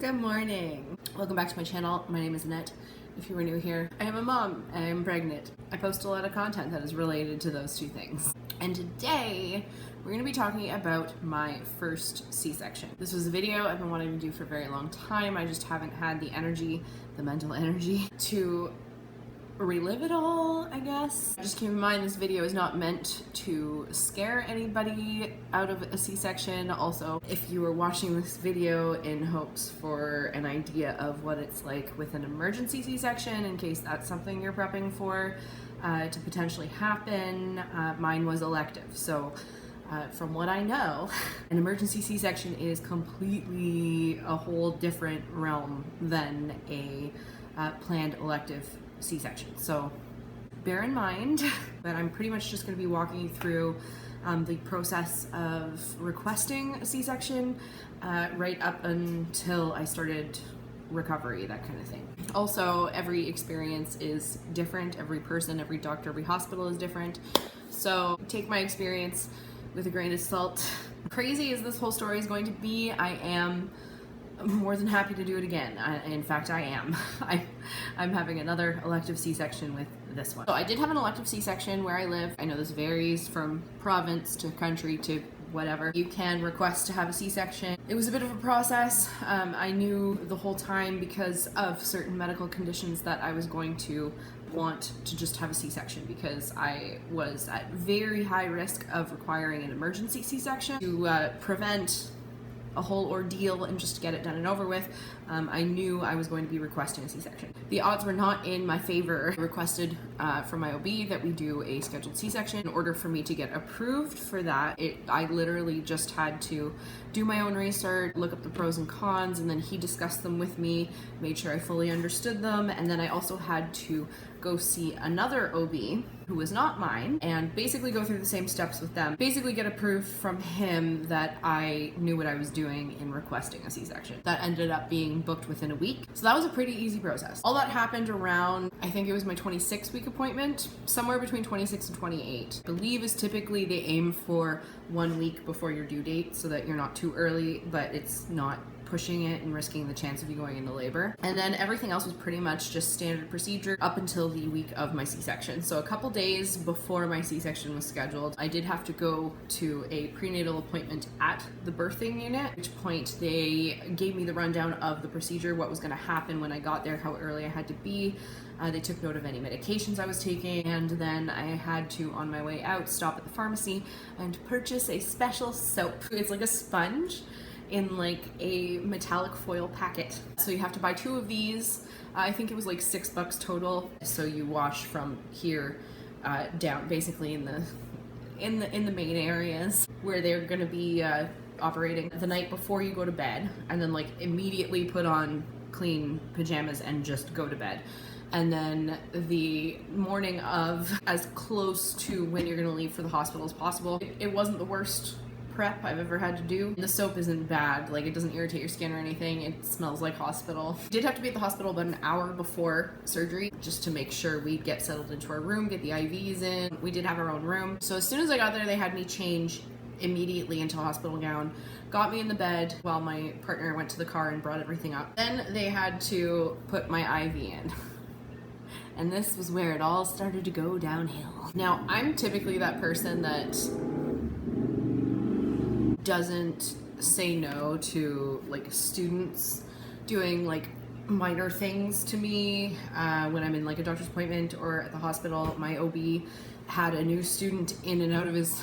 Good morning. Welcome back to my channel. My name is Annette. If you are new here, I am a mom. I am pregnant. I post a lot of content that is related to those two things. And today, we're going to be talking about my first C-section. This was a video I've been wanting to do for a very long time. I just haven't had the energy, the mental energy, to relive it all, I guess. Just keep in mind this video is not meant to scare anybody out of a C-section. Also, if you are watching this video in hopes for an idea of what it's like with an emergency C-section, in case that's something you're prepping for to potentially happen, mine was elective. So from what I know, an emergency C-section is completely a whole different realm than a planned elective C-section. So bear in mind that I'm pretty much just going to be walking you through the process of requesting a C-section right up until I started recovery, that kind of thing. Also, every experience is different. Every person, every doctor, every hospital is different. So take my experience with a grain of salt. Crazy as this whole story is going to be, I am more than happy to do it again. In fact, I am. I'm having another elective C-section with this one. So I did have an elective C-section where I live. I know this varies from province to country to whatever. You can request to have a C-section. It was a bit of a process. I knew the whole time because of certain medical conditions that I was going to want to just have a C-section because I was at very high risk of requiring an emergency C-section to prevent a whole ordeal and just get it done and over with. I knew I was going to be requesting a C-section. The odds were not in my favor. I requested from my OB that we do a scheduled C-section. In order for me to get approved for that, I literally just had to do my own research, look up the pros and cons, and then he discussed them with me, made sure I fully understood them, and then I also had to go see another OB who was not mine and basically go through the same steps with them, basically get approved from him that I knew what I was doing in requesting a C-section. That ended up being booked within a week. So that was a pretty easy process. All that happened around, I think it was my 26-week appointment, somewhere between 26 and 28. I believe is typically they aim for 1 week before your due date so that you're not too early, but it's not pushing it and risking the chance of you going into labor. And then everything else was pretty much just standard procedure up until the week of my C-section. So a couple days before my C-section was scheduled, I did have to go to a prenatal appointment at the birthing unit, at which point they gave me the rundown of the procedure, what was going to happen when I got there, how early I had to be. They took note of any medications I was taking, and then I had to, on my way out, stop at the pharmacy and purchase a special soap. It's like a sponge in like a metallic foil packet. So you have to buy 2 of these. I think it was like $6 total. So you wash from here down, basically in the main areas where they're gonna be operating the night before you go to bed, and then like immediately put on clean pajamas and just go to bed. And then the morning of, as close to when you're gonna leave for the hospital as possible. It wasn't the worst prep I've ever had to do. The soap isn't bad, like it doesn't irritate your skin or anything. It smells like hospital. Did have to be at the hospital about an hour before surgery just to make sure we'd get settled into our room, get the IVs in. We did have our own room. So as soon as I got there, they had me change immediately into a hospital gown, got me in the bed while my partner went to the car and brought everything up. Then they had to put my IV in. And this was where it all started to go downhill. Now, I'm typically that person that doesn't say no to like students doing like minor things to me when I'm in like a doctor's appointment or at the hospital. My OB had a new student in and out of his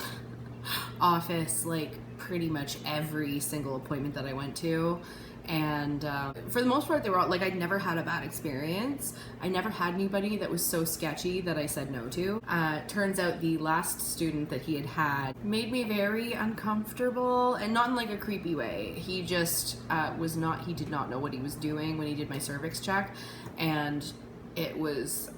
office like pretty much every single appointment that I went to. And for the most part, they were all, like, I'd never had a bad experience. I never had anybody that was so sketchy that I said no to. Turns out the last student that he had made me very uncomfortable, and not in like a creepy way. He just he did not know what he was doing when he did my cervix check, and it was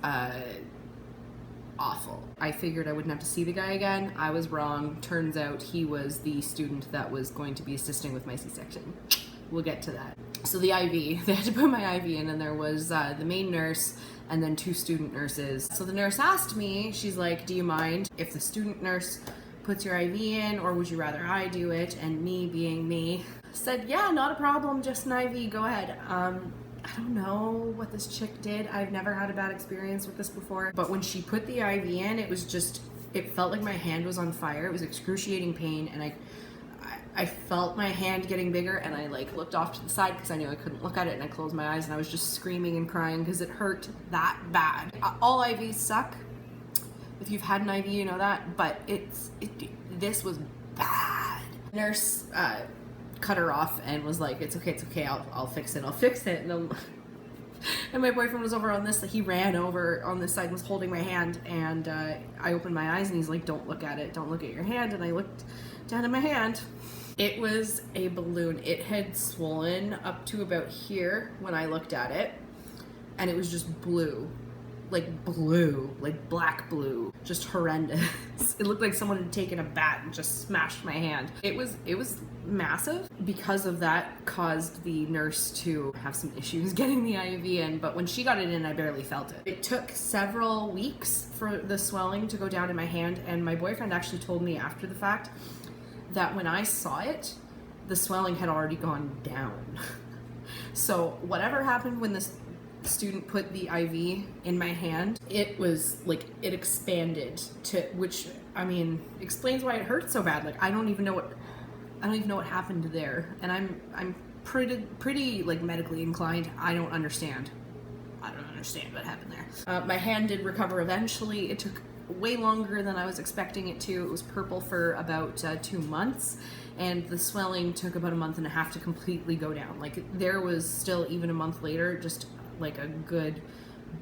awful. I figured I wouldn't have to see the guy again. I was wrong. Turns out he was the student that was going to be assisting with my C-section. We'll get to that. So the IV, they had to put my IV in, and there was the main nurse and then 2 student nurses. So the nurse asked me, she's like, do you mind if the student nurse puts your IV in, or would you rather I do it? And me being me, said, yeah, not a problem, just an IV, go ahead. I don't know what this chick did. I've never had a bad experience with this before, but when she put the IV in, it was just, it felt like my hand was on fire. It was excruciating pain, and I felt my hand getting bigger, and I like looked off to the side because I knew I couldn't look at it, and I closed my eyes and I was just screaming and crying because it hurt that bad. All IVs suck. If you've had an IV, you know that, but this was bad. Nurse cut her off and was like, it's okay, I'll fix it. And my boyfriend was over on this, he ran over on this side and was holding my hand, and I opened my eyes and he's like, don't look at it, don't look at your hand. And I looked down at my hand. It was a balloon. It had swollen up to about here when I looked at it, and it was just blue, like black blue, just horrendous. It looked like someone had taken a bat and just smashed my hand. It was massive. Because of that, caused the nurse to have some issues getting the IV in, but when she got it in, I barely felt it. It took several weeks for the swelling to go down in my hand, and my boyfriend actually told me after the fact that when I saw it, the swelling had already gone down. So whatever happened when this student put the IV in my hand, it was like, it expanded to, which, I mean, explains why it hurt so bad. Like, I don't even know what happened there, and I'm pretty like medically inclined. I don't understand what happened there. My hand did recover eventually. It took way longer than I was expecting it to. It was purple for about 2 months, and the swelling took about 1.5 months to completely go down. Like, there was still, even a month later, just like a good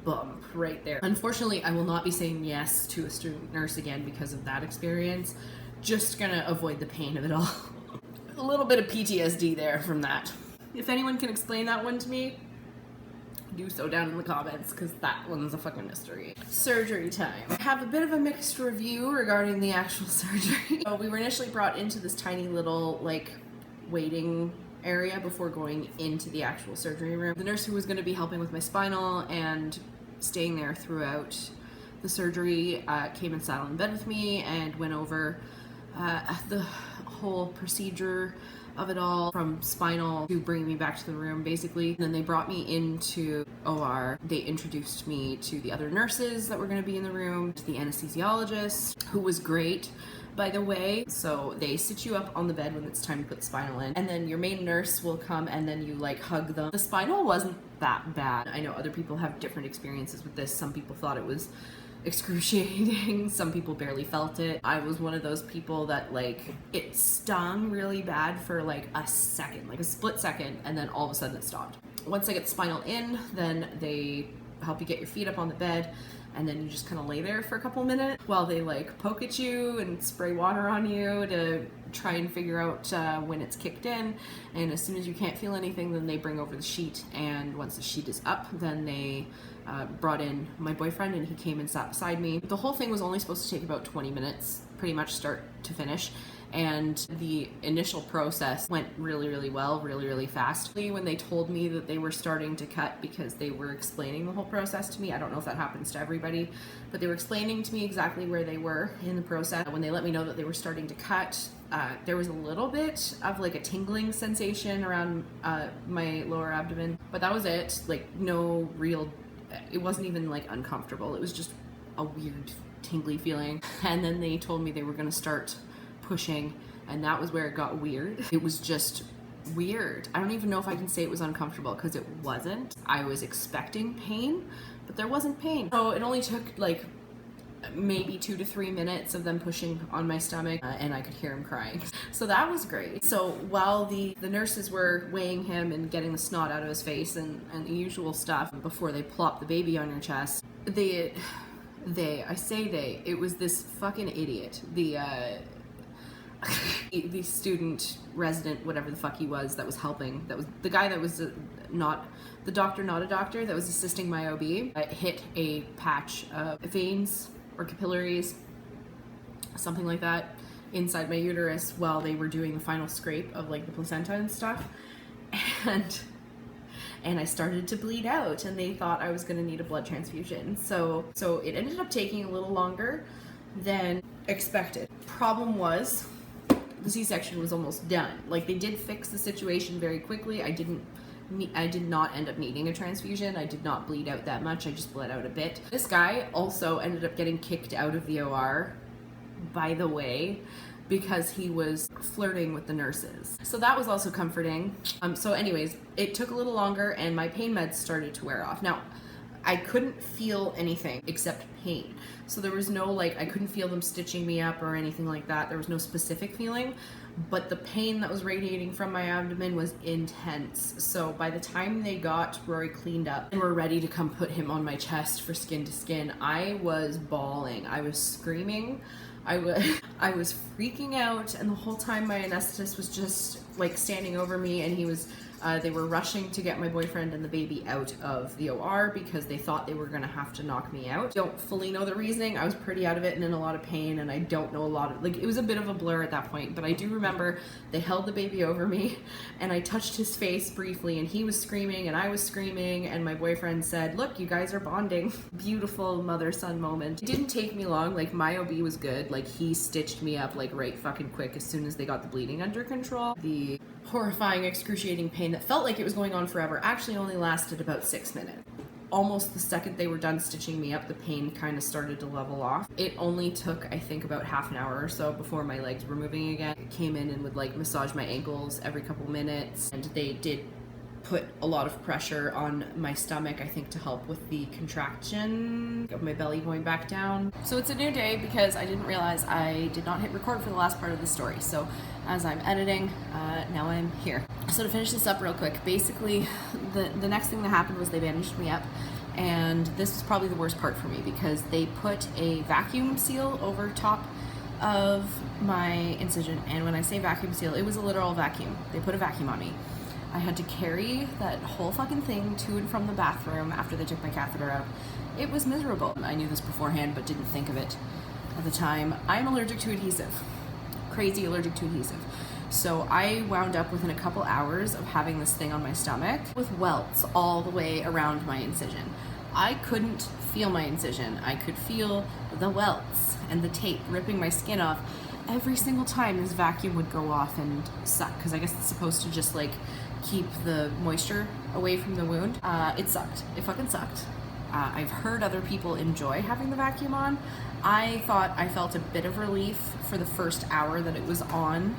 bump right there. Unfortunately, I will not be saying yes to a student nurse again because of that experience. Just gonna avoid the pain of it all. A little bit of PTSD there from that. If anyone can explain that one to me, do so down in the comments, because that one's a fucking mystery. Surgery time. I have a bit of a mixed review regarding the actual surgery. So we were initially brought into this tiny little like waiting area before going into the actual surgery room. The nurse who was going to be helping with my spinal and staying there throughout the surgery came and sat on the bed with me and went over the whole procedure of it all, from spinal to bring me back to the room basically. And then they brought me into OR. They introduced me to the other nurses that were going to be in the room, to the anesthesiologist, who was great, by the way. So they sit you up on the bed when it's time to put the spinal in, and then your main nurse will come and then you like hug them. The spinal wasn't that bad. I know other people have different experiences with this. Some people thought it was excruciating, some people barely felt it. I was one of those people that like, it stung really bad for like a second, like a split second, and then all of a sudden it stopped. Once I get the spinal in, then they help you get your feet up on the bed, and then you just kind of lay there for a couple minutes while they like poke at you and spray water on you to try and figure out when it's kicked in. And as soon as you can't feel anything, then they bring over the sheet, and once the sheet is up, then they brought in my boyfriend, and he came and sat beside me. The whole thing was only supposed to take about 20 minutes, pretty much start to finish. And the initial process went really well, really fast. When they told me that they were starting to cut, because they were explaining the whole process to me, I don't know if that happens to everybody, but they were explaining to me exactly where they were in the process. When they let me know that they were starting to cut, there was a little bit of like a tingling sensation around my lower abdomen, but that was it. Like, no real, it wasn't even like uncomfortable. It was just a weird tingly feeling. And then they told me they were going to start pushing, and that was where it got weird. It was just weird. I don't even know if I can say it was uncomfortable, because it wasn't. I was expecting pain, but there wasn't pain. So it only took like maybe 2 to 3 minutes of them pushing on my stomach, and I could hear him crying. So that was great. So while the nurses were weighing him and getting the snot out of his face and the usual stuff before they plop the baby on your chest, it was this fucking idiot. The student resident, whatever the fuck he was, that was helping, that was the guy that was not a doctor that was assisting my OB, hit a patch of veins or capillaries, something like that, inside my uterus while they were doing the final scrape of like the placenta and stuff, and I started to bleed out, and they thought I was going to need a blood transfusion. So it ended up taking a little longer than expected. Problem was, the C-section was almost done. Like, they did fix the situation very quickly. I did not end up needing a transfusion. I did not bleed out that much. I just bled out a bit. This guy also ended up getting kicked out of the OR, by the way, because he was flirting with the nurses. So that was also comforting. So anyways, it took a little longer and my pain meds started to wear off. Now, I couldn't feel anything except pain. So there was no, like, I couldn't feel them stitching me up or anything like that. There was no specific feeling, but the pain that was radiating from my abdomen was intense. So by the time they got Rory cleaned up and were ready to come put him on my chest for skin to skin, I was bawling. I was screaming. I was freaking out, and the whole time my anesthetist was just like standing over me, and he was they were rushing to get my boyfriend and the baby out of the OR because they thought they were gonna have to knock me out. Don't fully know the reasoning. I was pretty out of it and in a lot of pain, and I don't know a lot of, like, it was a bit of a blur at that point, but I do remember they held the baby over me and I touched his face briefly, and he was screaming and I was screaming, and my boyfriend said, "Look, you guys are bonding." Beautiful mother-son moment. It didn't take me long. Like, my OB was good. Like, he stitched me up like right fucking quick as soon as they got the bleeding under control. The horrifying, excruciating pain that felt like it was going on forever actually only lasted about 6 minutes. Almost the second they were done stitching me up, the pain kind of started to level off. It only took, I think, about half an hour or so before my legs were moving again. It came in and would like massage my ankles every couple minutes, and they did put a lot of pressure on my stomach, I think, to help with the contraction of my belly going back down. So it's a new day because I didn't realize I did not hit record for the last part of the story. So as I'm editing, now I'm here. So to finish this up real quick, basically the next thing that happened was they bandaged me up, and this was probably the worst part for me because they put a vacuum seal over top of my incision. And when I say vacuum seal, it was a literal vacuum. They put a vacuum on me. I had to carry that whole fucking thing to and from the bathroom after they took my catheter out. It was miserable. I knew this beforehand but didn't think of it at the time. I'm allergic to adhesive. Crazy allergic to adhesive. So I wound up within a couple hours of having this thing on my stomach with welts all the way around my incision. I couldn't feel my incision. I could feel the welts and the tape ripping my skin off every single time this vacuum would go off and suck, because I guess it's supposed to just like keep the moisture away from the wound. It sucked. It fucking sucked. I've heard other people enjoy having the vacuum on. I thought I felt a bit of relief for the first hour that it was on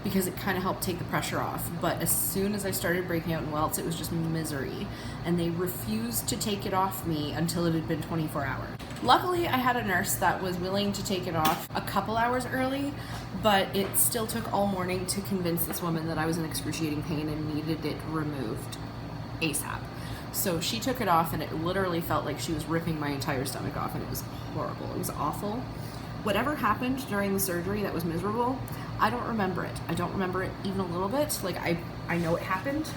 because it kind of helped take the pressure off. But as soon as I started breaking out in welts, it was just misery. And they refused to take it off me until it had been 24 hours. Luckily, I had a nurse that was willing to take it off a couple hours early, but it still took all morning to convince this woman that I was in excruciating pain and needed it removed ASAP. So she took it off, and it literally felt like she was ripping my entire stomach off, and it was horrible. It was awful. Whatever happened during the surgery that was miserable, I don't remember it. I don't remember it even a little bit. Like, I know it happened.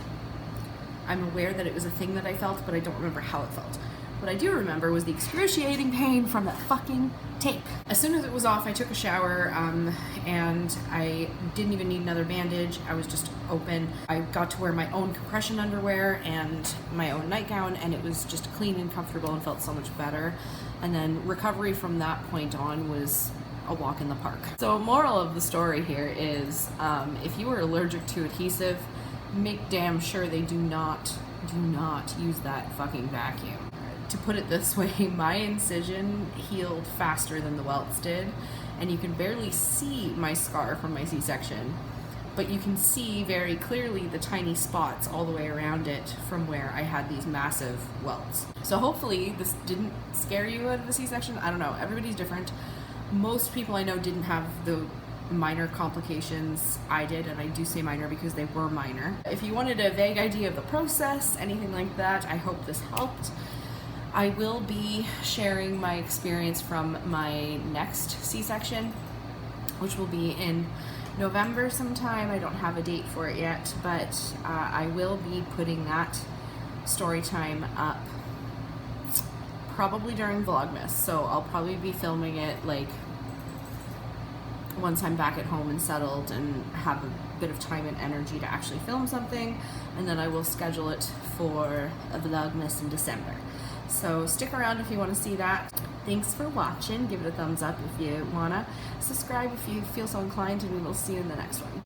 I'm aware that it was a thing that I felt, but I don't remember how it felt. What I do remember was the excruciating pain from that fucking tape. As soon as it was off, I took a shower, and I didn't even need another bandage. I was just open. I got to wear my own compression underwear and my own nightgown, and it was just clean and comfortable and felt so much better. And then recovery from that point on was a walk in the park. So moral of the story here is, if you are allergic to adhesive, make damn sure they do not use that fucking vacuum. To put it this way, my incision healed faster than the welts did, and you can barely see my scar from my C-section, but you can see very clearly the tiny spots all the way around it from where I had these massive welts. So hopefully this didn't scare you out of the C-section. I don't know, everybody's different. Most people I know didn't have the minor complications I did, and I do say minor because they were minor. If you wanted a vague idea of the process, anything like that, I hope this helped. I will be sharing my experience from my next C-section, which will be in November sometime. I don't have a date for it yet, but I will be putting that story time up probably during Vlogmas. So I'll probably be filming it like once I'm back at home and settled and have a bit of time and energy to actually film something, and then I will schedule it for a Vlogmas in December. So stick around if you want to see that. Thanks for watching. Give it a thumbs up if you wanna. Subscribe if you feel so inclined, and we will see you in the next one.